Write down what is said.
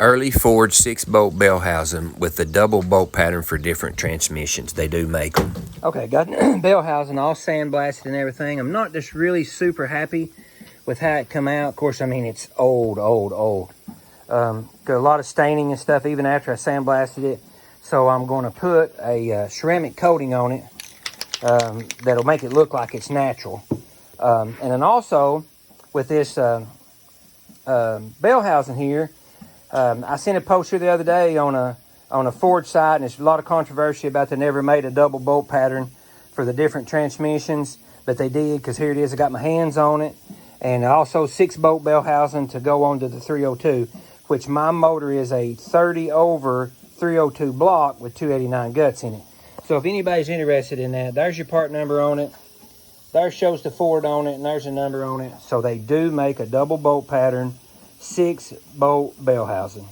Early Ford 6-bolt bell housing with the double bolt pattern for different transmissions. They do make them. Okay, got bell housing all sandblasted and everything. I'm not just really super happy with how it come out. Of course, I mean, it's old. Got a lot of staining and stuff even after I sandblasted it. So I'm going to put a ceramic coating on it that'll make it look like it's natural. And then also with this bell housing here, I seen a post here the other day on a Ford site, and there's a lot of controversy about they never made a double bolt pattern for the different transmissions, but they did, because here it is. I got my hands on it, and also 6-bolt bell housing to go onto the 302, which my motor is a 30 over 302 block with 289 guts in it. So if anybody's interested in that, there's your part number on it. There shows the Ford on it, and there's a number on it. So they do make a double bolt pattern 6-bolt bell housing.